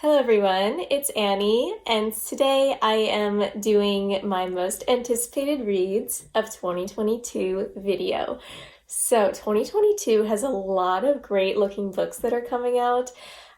Hello everyone, it's Annie, and today I am doing my most anticipated reads of 2022 video. So 2022 has a lot of great looking books that are coming out.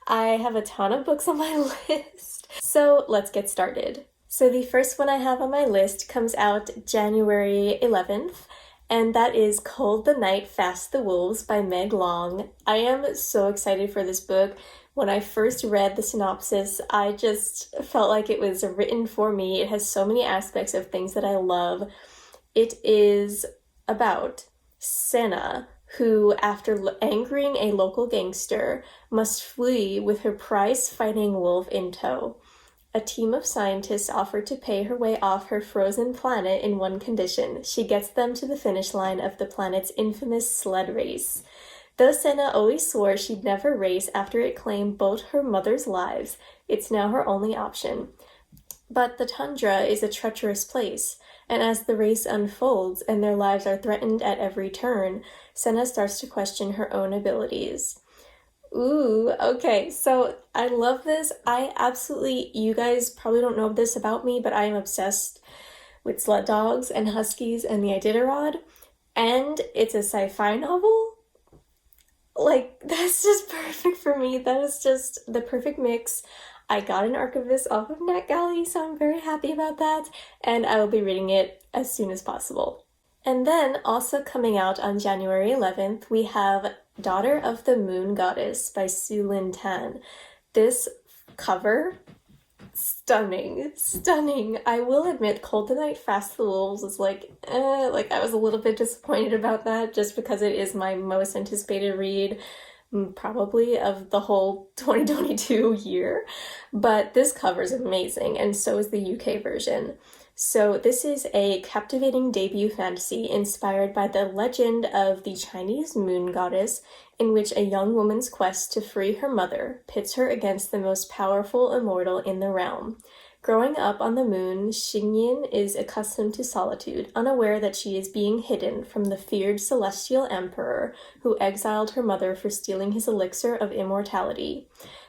I have a ton of books on my list, so let's get started. So the first one I have on my list comes out January 11th, and that is Cold the Night, Fast the Wolves by Meg Long. I am so excited for this book. When I first read the synopsis, I just felt like it was written for me. It has so many aspects of things that I love. It is about Senna, who, after angering a local gangster, must flee with her prize-fighting wolf in tow. A team of scientists offer to pay her way off her frozen planet in one condition. She gets them to the finish line of the planet's infamous sled race. Though Senna always swore she'd never race after it claimed both her mother's lives, it's now her only option. But the tundra is a treacherous place, and as the race unfolds and their lives are threatened at every turn, Senna starts to question her own abilities. Ooh, okay, so I love this. You guys probably don't know this about me, but I am obsessed with sled dogs and huskies and the Iditarod, and it's a sci-fi novel. That's just perfect for me. That is just the perfect mix. I got an archivist off of NetGalley, so I'm very happy about that, and I will be reading it as soon as possible. And then, also coming out on January 11th, we have Daughter of the Moon Goddess by Su Lin Tan. This cover, stunning. I will admit, Cold the Night, Fast the Wolves is I was a little bit disappointed about that just because it is my most anticipated read probably of the whole 2022 year. But this cover is amazing, and so is the UK version. So this is a captivating debut fantasy inspired by the legend of the Chinese moon goddess, in which a young woman's quest to free her mother pits her against the most powerful immortal in the realm. Growing up on the moon, Xingyin is accustomed to solitude, unaware that she is being hidden from the feared celestial emperor who exiled her mother for stealing his elixir of immortality.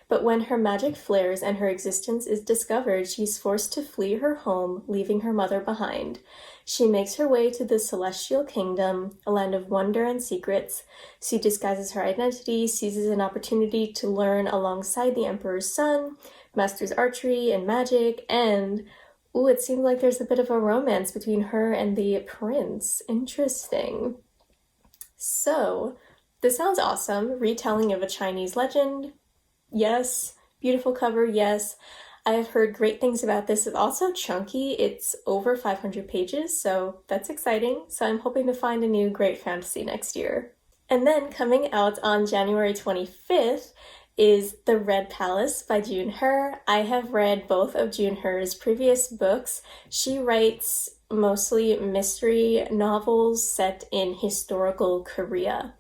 But when her magic flares and her existence is discovered, she's forced to flee her home, leaving her mother behind. She makes her way to the Celestial Kingdom, a land of wonder and secrets. She disguises her identity, seizes an opportunity to learn alongside the Emperor's son, masters archery and magic, and it seems like there's a bit of a romance between her and the prince. Interesting. So, this sounds awesome. Retelling of a Chinese legend. Yes. Beautiful cover, yes. I have heard great things about this. It's also chunky. It's over 500 pages, so that's exciting. So I'm hoping to find a new great fantasy next year. And then coming out on January 25th is The Red Palace by June He. I have read both of June He's previous books. She writes mostly mystery novels set in historical Korea,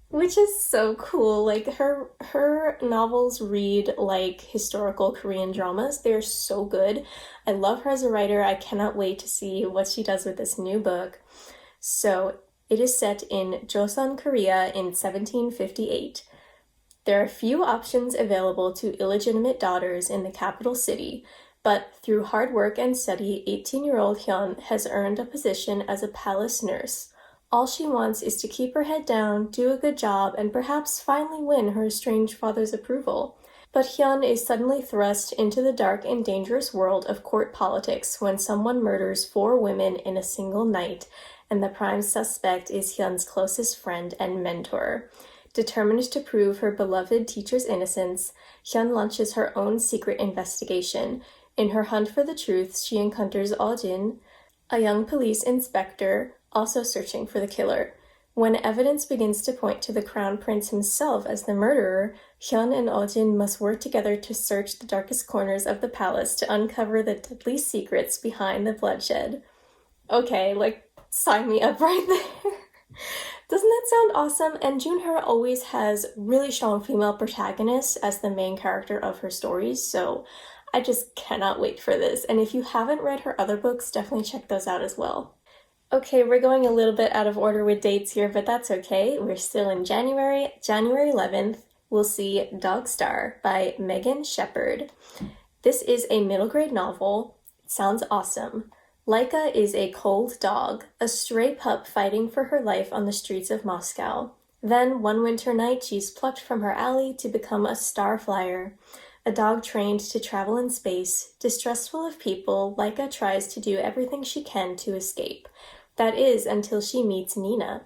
which is so cool. Her novels read like historical Korean dramas. They're so good. I love her as a writer. I cannot wait to see what she does with this new book. So it is set in Joseon, Korea in 1758. There are few options available to illegitimate daughters in the capital city, but through hard work and study, 18-year-old Hyun has earned a position as a palace nurse. All she wants is to keep her head down, do a good job, and perhaps finally win her estranged father's approval. But Hyun is suddenly thrust into the dark and dangerous world of court politics when someone murders 4 women in a single night, and the prime suspect is Hyun's closest friend and mentor. Determined to prove her beloved teacher's innocence, Hyun launches her own secret investigation. In her hunt for the truth, she encounters Oh-jin, a young police inspector, also searching for the killer. When evidence begins to point to the crown prince himself as the murderer, Hyun and Oh-jin must work together to search the darkest corners of the palace to uncover the deadly secrets behind the bloodshed. Okay, sign me up right there. Doesn't that sound awesome? And June He always has really strong female protagonists as the main character of her stories, so I just cannot wait for this. And if you haven't read her other books, definitely check those out as well. Okay, we're going a little bit out of order with dates here, but that's okay. We're still in January 11th. we'll see Dog Star by Megan Shepherd. This is a middle grade novel. It sounds awesome. Laika is a cold dog, a stray pup fighting for her life on the streets of Moscow. Then, one winter night, she's plucked from her alley to become a star flyer. A dog trained to travel in space, distrustful of people, Laika tries to do everything she can to escape. That is, until she meets Nina.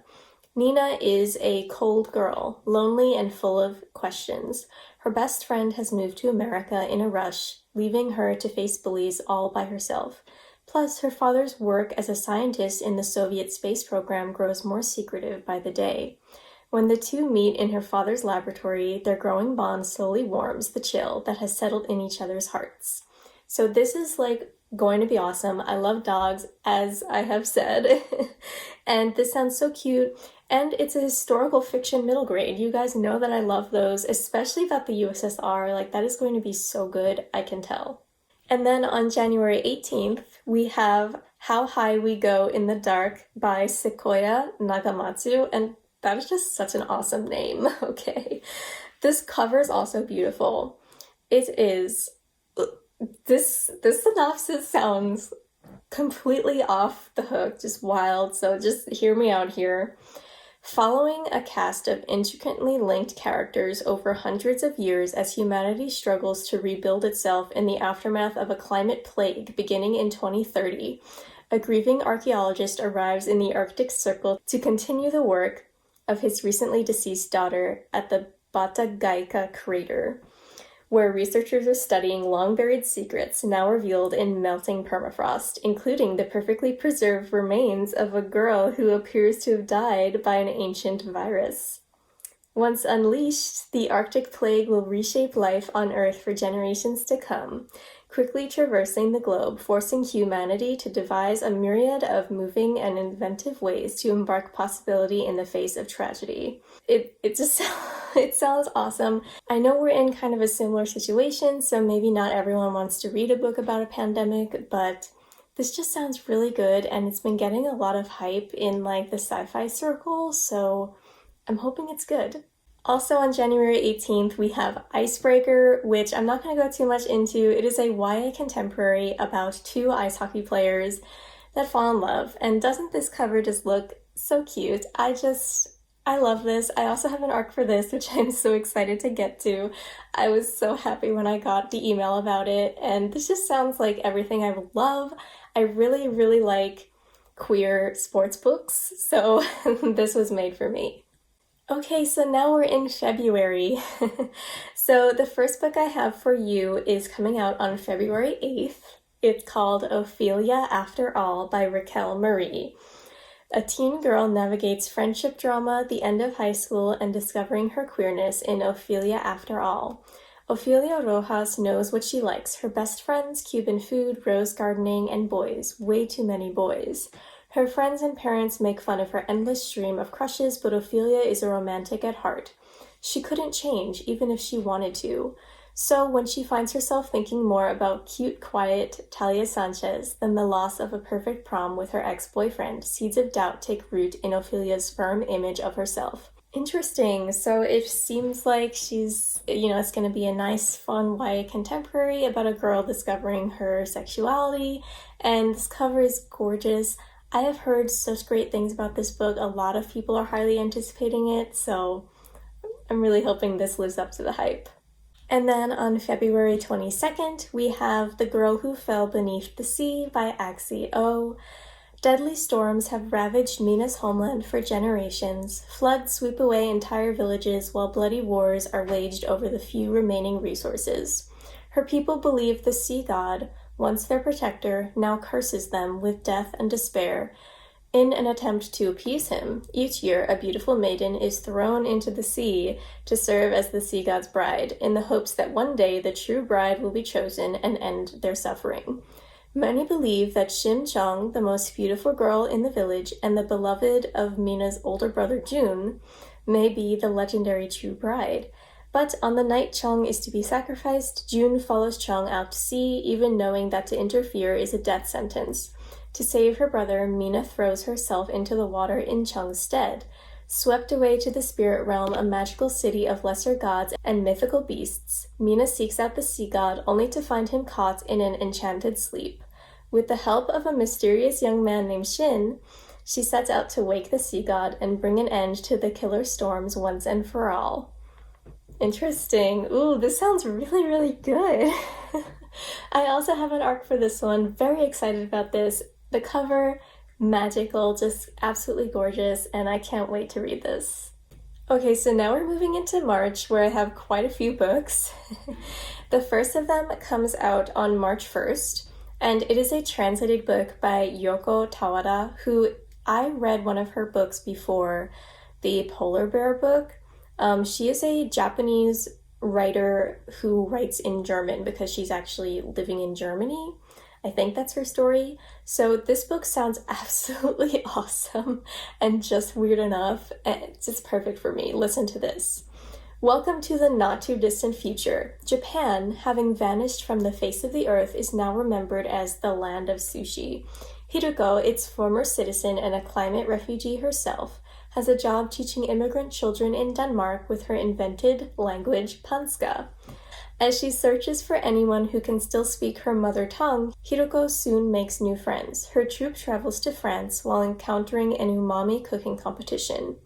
Nina is a cold girl, lonely and full of questions. Her best friend has moved to America in a rush, leaving her to face bullies all by herself. Plus, her father's work as a scientist in the Soviet space program grows more secretive by the day. When the two meet in her father's laboratory, their growing bond slowly warms the chill that has settled in each other's hearts. So this is going to be awesome. I love dogs, as I have said. And this sounds so cute. And it's a historical fiction middle grade. You guys know that I love those, especially about the USSR. That is going to be so good, I can tell. And then on January 18th, we have How High We Go in the Dark by Sequoia Nagamatsu. And that is just such an awesome name, okay? This cover is also beautiful. It is... This synopsis sounds completely off the hook, just wild, so just hear me out here. Following a cast of intricately linked characters over hundreds of years as humanity struggles to rebuild itself in the aftermath of a climate plague beginning in 2030, a grieving archaeologist arrives in the Arctic Circle to continue the work of his recently deceased daughter at the Batagaika crater, where researchers are studying long-buried secrets now revealed in melting permafrost, including the perfectly preserved remains of a girl who appears to have died by an ancient virus. Once unleashed, the Arctic plague will reshape life on Earth for generations to come, quickly traversing the globe, forcing humanity to devise a myriad of moving and inventive ways to embark possibility in the face of tragedy. It sounds awesome. I know we're in kind of a similar situation, so maybe not everyone wants to read a book about a pandemic, but this just sounds really good, and it's been getting a lot of hype in the sci-fi circle, so I'm hoping it's good. Also on January 18th, we have Icebreaker, which I'm not going to go too much into. It is a YA contemporary about two ice hockey players that fall in love. And doesn't this cover just look so cute? I love this. I also have an arc for this, which I'm so excited to get to. I was so happy when I got the email about it, and this just sounds like everything I love. I really, really like queer sports books, so this was made for me. Okay, so now we're in February. So the first book I have for you is coming out on February 8th. It's called Ophelia After All by Raquel Marie. A teen girl navigates friendship drama, the end of high school, and discovering her queerness in Ophelia After All. Ophelia Rojas knows what she likes: her best friends, Cuban food, rose gardening, and boys. Way too many boys. Her friends and parents make fun of her endless stream of crushes, but Ophelia is a romantic at heart. She couldn't change, even if she wanted to. So when she finds herself thinking more about cute, quiet Talia Sanchez than the loss of a perfect prom with her ex-boyfriend, seeds of doubt take root in Ophelia's firm image of herself. Interesting. So it seems like she's, it's going to be a nice, fun YA contemporary about a girl discovering her sexuality, and this cover is gorgeous. I have heard such great things about this book. A lot of people are highly anticipating it, so I'm really hoping this lives up to the hype. And then on February 22nd, we have The Girl Who Fell Beneath the Sea by Axie O. Deadly storms have ravaged Mina's homeland for generations. Floods sweep away entire villages while bloody wars are waged over the few remaining resources. Her people believe the sea god, once their protector, now curses them with death and despair. In an attempt to appease him, each year a beautiful maiden is thrown into the sea to serve as the sea god's bride, in the hopes that one day the true bride will be chosen and end their suffering. Many believe that Shim Chung, the most beautiful girl in the village and the beloved of Mina's older brother Jun, may be the legendary true bride. But on the night Chung is to be sacrificed, Jun follows Chung out to sea, even knowing that to interfere is a death sentence. To save her brother, Mina throws herself into the water in Chung's stead. Swept away to the spirit realm, a magical city of lesser gods and mythical beasts, Mina seeks out the sea god only to find him caught in an enchanted sleep. With the help of a mysterious young man named Shin, she sets out to wake the sea god and bring an end to the killer storms once and for all. Interesting. Ooh, this sounds really, really good. I also have an arc for this one. Very excited about this. The cover, magical, just absolutely gorgeous, and I can't wait to read this. Okay, so now we're moving into March, where I have quite a few books. The first of them comes out on March 1st, and it is a translated book by Yoko Tawada, who I read one of her books before, the Polar Bear book. She is a Japanese writer who writes in German because she's actually living in Germany. I think that's her story. So this book sounds absolutely awesome and just weird enough. It's just perfect for me. Listen to this. Welcome to the not-too-distant future. Japan, having vanished from the face of the earth, is now remembered as the land of sushi. Hiruko, its former citizen and a climate refugee herself, has a job teaching immigrant children in Denmark with her invented language, Panska. As she searches for anyone who can still speak her mother tongue, Hiruko soon makes new friends. Her troupe travels to France while encountering an umami cooking competition.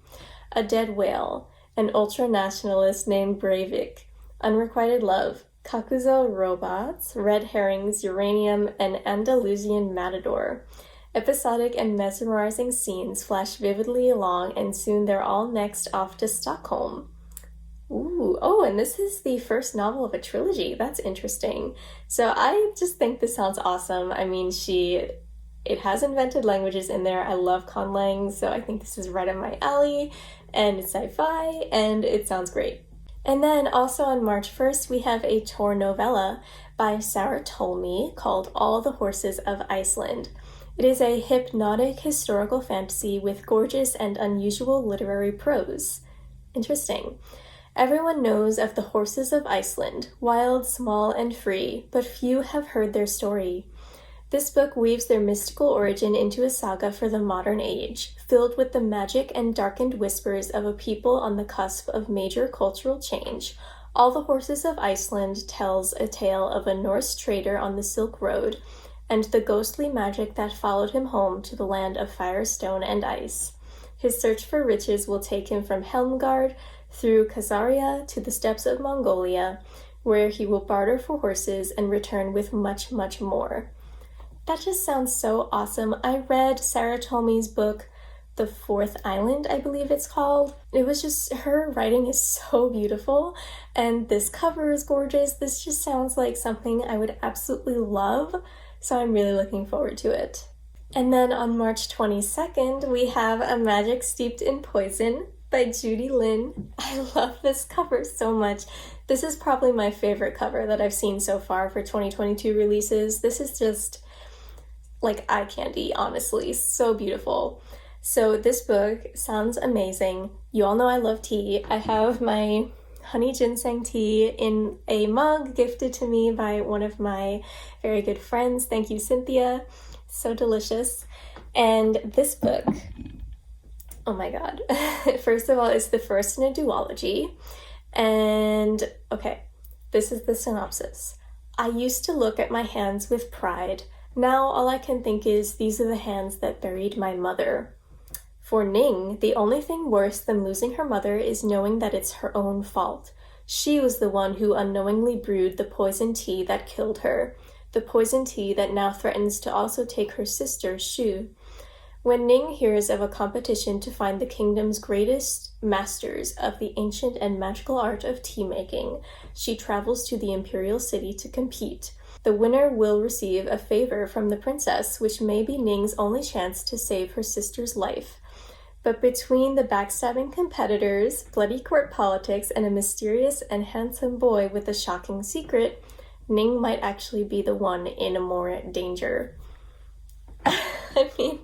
A dead whale, an ultra-nationalist named Breivik, unrequited love, Kakuzo robots, red herrings, uranium, and Andalusian matador. Episodic and mesmerizing scenes flash vividly along, and soon they're all next off to Stockholm. Ooh, oh, and this is the first novel of a trilogy. That's interesting. So I just think this sounds awesome. I mean, it has invented languages in there. I love conlang, so I think this is right up my alley, and it's sci-fi, and it sounds great. And then also on March 1st, we have a Tor novella by Sarah Tolmie called All the Horses of Iceland. It is a hypnotic historical fantasy with gorgeous and unusual literary prose. Interesting. Everyone knows of the horses of Iceland, wild, small, and free, but few have heard their story. This book weaves their mystical origin into a saga for the modern age, filled with the magic and darkened whispers of a people on the cusp of major cultural change. All the Horses of Iceland tells a tale of a Norse trader on the Silk Road, and the ghostly magic that followed him home to the land of fire, stone, and ice. His search for riches will take him from Helmgard through Khazaria to the steppes of Mongolia, where he will barter for horses and return with much, much more. That just sounds so awesome. I read Sarah Tolmie's book, The Fourth Island, I believe it's called. It was just, her writing is so beautiful, and this cover is gorgeous. This just sounds like something I would absolutely love. So I'm really looking forward to it. And then on March 22nd, we have A Magic Steeped in Poison by Judy Lin. I love this cover so much. This is probably my favorite cover that I've seen so far for 2022 releases. This is just like eye candy, honestly. So beautiful. So this book sounds amazing. You all know I love tea. I have my honey ginseng tea in a mug gifted to me by one of my very good friends. Thank you, Cynthia. So delicious. And this book, oh my god. First of all, it's the first in a duology. And okay, this is the synopsis. I used to look at my hands with pride. Now all I can think is these are the hands that buried my mother. For Ning, the only thing worse than losing her mother is knowing that it's her own fault. She was the one who unknowingly brewed the poison tea that killed her, the poison tea that now threatens to also take her sister, Shu. When Ning hears of a competition to find the kingdom's greatest masters of the ancient and magical art of tea-making, she travels to the imperial city to compete. The winner will receive a favor from the princess, which may be Ning's only chance to save her sister's life. But between the backstabbing competitors, bloody court politics, and a mysterious and handsome boy with a shocking secret, Ning might actually be the one in more danger. I mean,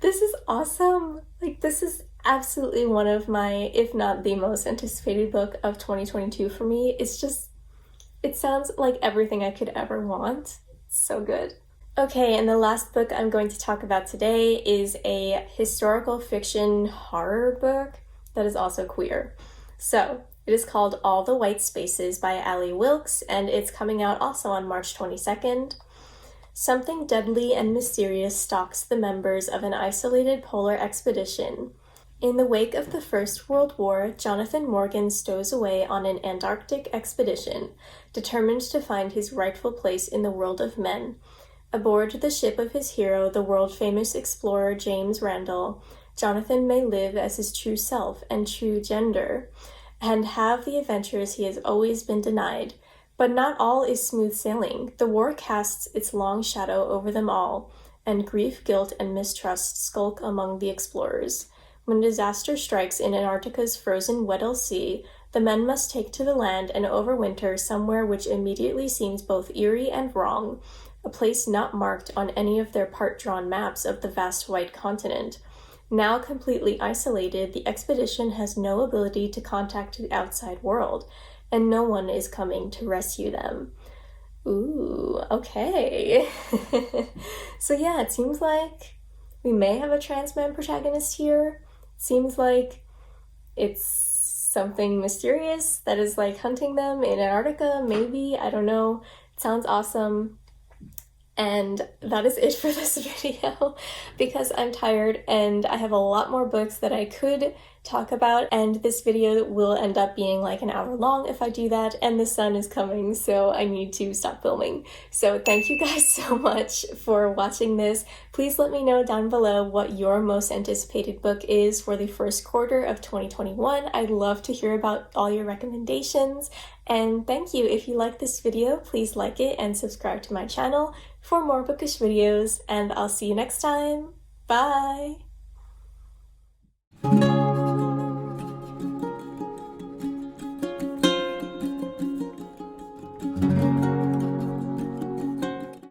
this is awesome. Like, this is absolutely one of my, if not the most anticipated book of 2022 for me. It's just, it sounds like everything I could ever want. It's so good. Okay, and the last book I'm going to talk about today is a historical fiction horror book. that is also queer. So, it is called All the White Spaces by Allie Wilkes, and it's coming out also on March 22nd. Something deadly and mysterious stalks the members of an isolated polar expedition. In the wake of the First World War, Jonathan Morgan stows away on an Antarctic expedition, determined to find his rightful place in the world of men. Aboard the ship of his hero, the world-famous explorer James Randall, Jonathan may live as his true self and true gender, and have the adventures he has always been denied. But not all is smooth sailing. The war casts its long shadow over them all, and grief, guilt, and mistrust skulk among the explorers. When disaster strikes in Antarctica's frozen Weddell Sea, the men must take to the land and overwinter somewhere which immediately seems both eerie and wrong, a place not marked on any of their part-drawn maps of the vast white continent. Now completely isolated, the expedition has no ability to contact the outside world, and no one is coming to rescue them. Ooh, okay. So yeah, it seems like we may have a trans man protagonist here. Seems like it's something mysterious that is like hunting them in Antarctica, maybe, I don't know. It sounds awesome. And that is it for this video because I'm tired and I have a lot more books that I could talk about, and this video will end up being like an hour long if I do that, and the sun is coming, so I need to stop filming. So thank you guys so much for watching this. Please let me know down below what your most anticipated book is for the first quarter of 2021. I'd love to hear about all your recommendations. And thank you. If you like this video, please like it and subscribe to my channel for more bookish videos, and I'll see you next time. Bye!